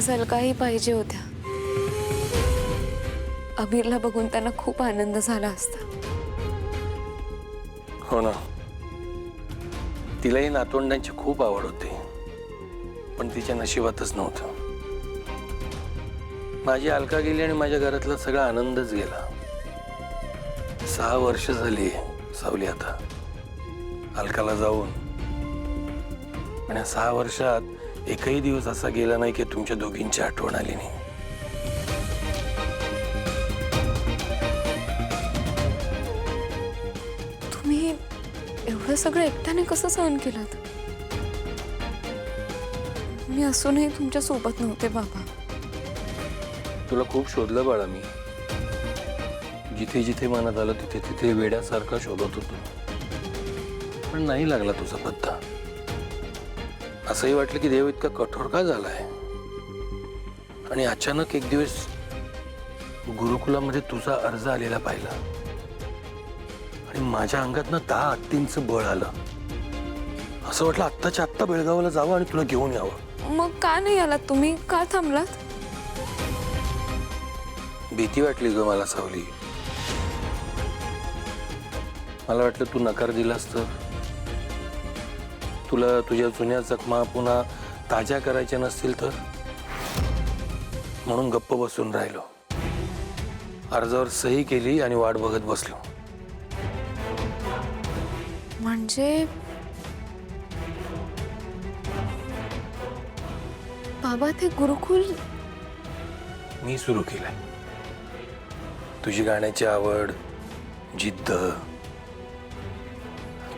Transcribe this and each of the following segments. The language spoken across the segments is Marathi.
आज अलकाही पाहिजे होत्या. अबीरला बघून त्यांना खूप आनंद झाला असता. हो ना, तिलाही नातवंडांची खूप आवड होती, पण तिच्या नशिबातच नव्हतं. माझी अलका गेली आणि माझ्या घरातला सगळा आनंदच गेला. 6 वर्ष झाली सावली आता अलकाला जाऊन, आणि 6 वर्षात एकही दिवस असा गेला नाही की तुमच्या दोघींची आठवण आली नाही. तुम्ही एवढं सगळं एकट्याने कसं सहन केलं? मी असूनही तुमच्या सोबत नव्हते बाबा. तुला खूप शोधलं बाळा मी. जिथे जिथे मनात आलं तिथे तिथे वेड्यासारखा शोधत होतो, पण नाही लागला तुझा पत्ता. असंही वाटलं की देव इतका कठोर का झालाय. आणि अचानक एक दिवस गुरुकुलामध्ये तुझा अर्ज आलेला पाहिला आणि माझ्या अंगात ना 10 हत्तींचं बळ आलं. असं वाटलं आत्ताच्या आत्ता बेळगावला जावं आणि तुला घेऊन यावं. मग का नाही आलात तुम्ही? का थांबलात? भीती वाटली ग मला सावली. मला वाटलं तू नकार दिलास तर तुला तुझ्या जुन्या जखमा पुन्हा ताज्या करायच्या नसतील तर, म्हणून गप्प बसून राहिलो. अर्जावर सही केली आणि वाट बघत बसलो. म्हणजे बाबा ते गुरुकुल मी सुरू केलंय. तुझी गाण्याची आवड, जिद्द,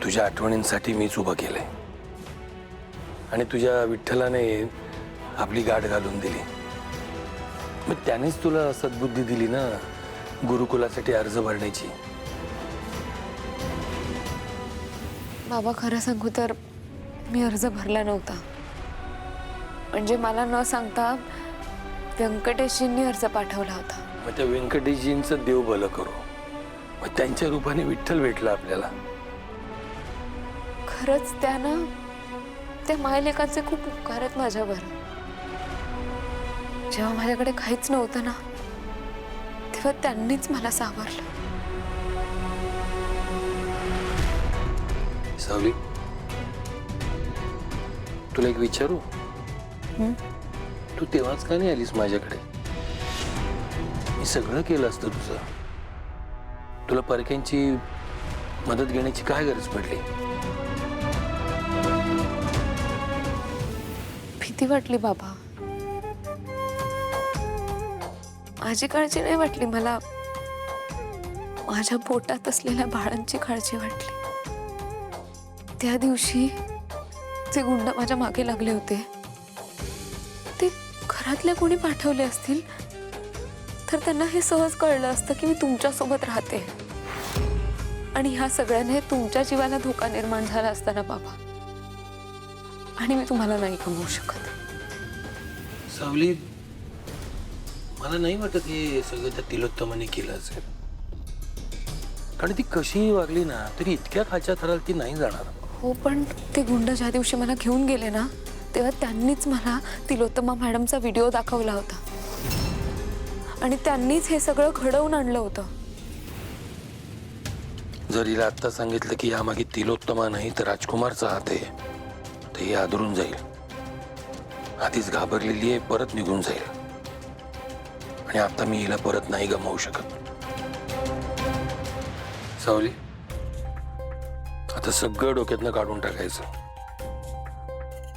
तुझ्या आठवणींसाठी मीच उभं केलंय. आणि तुझ्या विठ्ठलाने आपली गाठ घालून दिली. मग त्यानेच तुला सद्बुद्धी दिली ना गुरुकुलासाठी अर्ज भरण्याची. बाबा खरं सांगू तर मी अर्ज भरला नव्हता. म्हणजे मला न सांगता व्यंकटेशजींनी अर्ज पाठवला होता. मग त्या व्यंकटेशजींचं देव भलं करो. मग त्यांच्या रूपाने विठ्ठल भेटला आपल्याला. खरंच त्यानं त्या मायलेकाचे खूप उपकार आहेत माझ्यावर. जेव्हा माझ्याकडे काहीच नव्हतं ना, तेव्हा त्यांनीच मला सावरलं. सावली, तुला एक विचारू? तू तेव्हाच का नाही आलीस माझ्याकडे? मी सगळं केलं असतं तुझं. तुला परक्यांची मदत घेण्याची काय गरज पडली? भीती वाटली बाबा. माझी काळजी नाही वाटली, मला माझ्या पोटात असलेल्या बाळांची काळजी वाटली. त्या दिवशी जे गुंड माझ्या मागे लागले होते ते घरातल्या कोणी पाठवले असतील तर त्यांना हे सहज कळलं असतं की मी तुमच्या सोबत राहते. आणि ह्या सगळ्याने तुमच्या जीवाला धोका निर्माण झाला असता ना बाबा. आणि मी तुम्हाला नाही गमवू शकत. सावली, मला नाही वाटत हे सगळं त्या तिलोत्तमाने केलं असेल. कारण ती कशीही वागली ना तरी इतक्या खालच्या थराला ती नाही जाणार. हो, पण ते गुंड ज्या दिवशी मला घेऊन गेले ना तेव्हा त्यांनीच मला तिलोत्तमा मॅडमचा व्हिडिओ दाखवला होता. आणि त्यांनीच हे सगळं घडवून आणलं होतं. जर हिला आत्ता सांगितलं की यामागे तिलोत्तमा नाही तर राजकुमारचा हात आहे तर ही आदरून जाईल. आधीच घाबरलेली आहे, परत निघून जाईल. आणि आता मी हिला परत नाही गमावू शकत. सावली, आता सगळं डोक्यातनं काढून टाकायचं.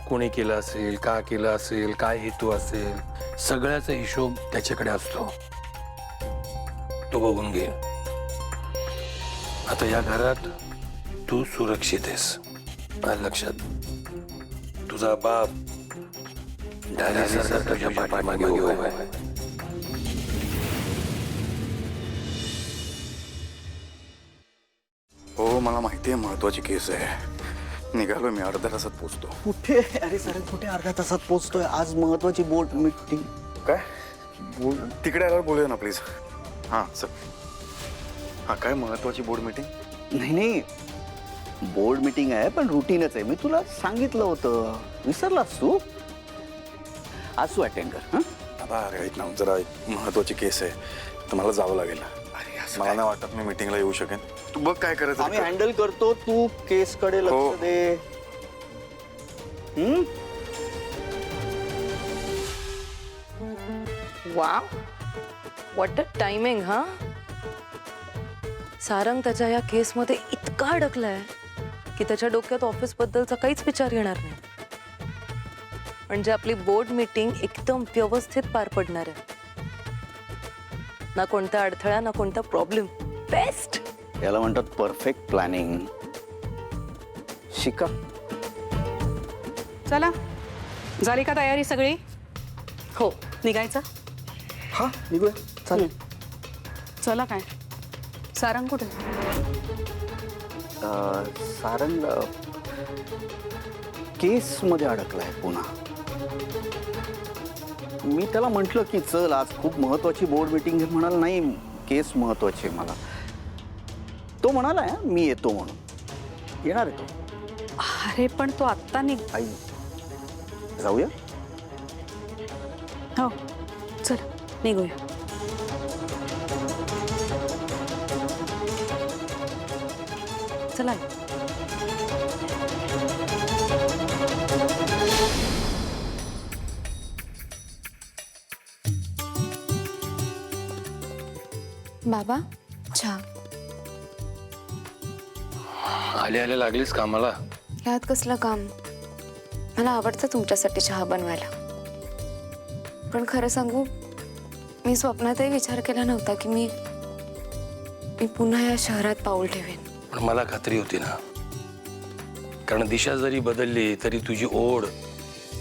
कोणी केलं असेल, का केलं असेल, काय हेतू असेल, सगळ्याचा हिशोब त्याच्याकडे असतो. तो बघून घे. आता या घरात तू सुरक्षित आहेस. आलं लक्षात? तुझा बाप ढालीसारखा तुझ्या पाठीमागे उभा आहे. हो, मला माहिती आहे महत्वाची केस आहे. निघालो मी, अर्ध्या तासात पोहोचतो. कुठे? अरे सर, कुठे अर्ध्या तासात पोहोचतोय? आज महत्वाची बोर्ड मीटिंग. काय? तिकडे आल्यावर बोलूया ना प्लीज. हां सर. हां, काय महत्वाची बोर्ड मीटिंग? नाही नाही, बोर्ड मीटिंग आहे पण रुटीनच आहे. मी तुला सांगितलं होतं, विसरलास तू? आज तू अटेंड कर हं? बाबा अरे ऐक ना जरा एक महत्वाची केस आहे तर मला जावं लागेल मला नाही वाटत मी मीटिंगला येऊ शकेन तू बघ काय करायचं आम्ही ते कर. हँडल करतो, तू केस कडे हो. लक्ष दे. हं? वाव व्हॉट अ टायमिंग हा. सारंग त्याच्या या केसमध्ये इतका अडकलाय की त्याच्या डोक्यात ऑफिस बद्दलचा काहीच विचार येणार नाही. म्हणजे आपली बोर्ड मीटिंग एकदम व्यवस्थित पार पडणार आहे. ना कोणता अडथळा ना कोणता प्रॉब्लेम. बेस्ट. याला म्हणतात परफेक्ट प्लॅनिंग. शिका. चला झाली का तयारी सगळी? हो. निघायचं? हा निघूया चालेल. चला काय सारंग कुठे? सारंग केस मध्ये अडकलाय पुन्हा. मी त्याला म्हटलं की चल आज खूप महत्वाची बोर्ड मीटिंग आहे. म्हणाला नाही केस महत्वाची आहे मला. तो म्हणाला मी येतो म्हणून. येणार आहे तो. अरे पण तो आत्ता निघ. आई जाऊया. हो चल निघूया. चला बाबा चहा. आले आले लागलीस कामाला. यात कसलं काम. मला आवडतं तुमच्यासाठी चहा बनवायला. पण खरं सांगू मी स्वप्नातही विचार केला नव्हता की मी पुन्हा या शहरात पाऊल ठेवेन. पण मला खात्री होती ना, कारण दिशा जरी बदलली तरी तुझी ओढ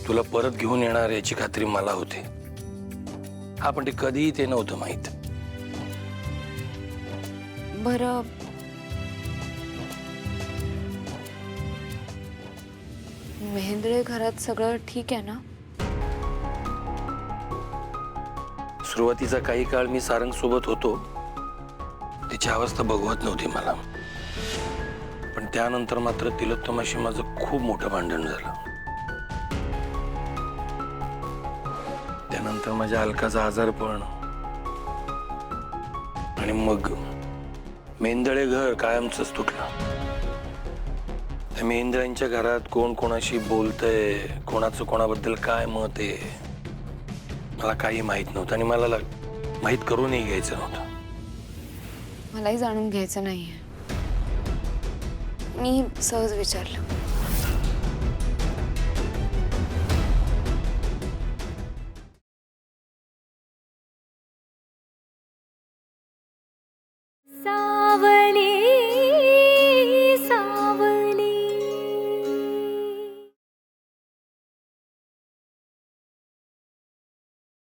तुला परत घेऊन येणार याची खात्री मला होती. हा पण ते कधीही ते नव्हतं माहीत. बरं मेहेंद्रे घरात सगळं ठीक आहे ना? सुरुवातीचा काही काळ मी सारंग सोबत होतो. तिची अवस्था बघवत नव्हती मला. पण त्यानंतर मात्र तिलोत्तमाशी माझं खूप मोठं भांडण झालं. त्यानंतर माझ्या अलकाचा आजारपण आणि मग मेंदळे घर कायमचंच तुटलं. त्या मेंदळ्यांच्या घरात कोण कोणाशी बोलतंय, कोणाचं कोणाबद्दल काय मत आहे मला काही माहित नव्हतं आणि मला माहित करूनही घ्यायचं नव्हतं. मलाही जाणून घ्यायचं नाहीये. मी सहज विचारलं.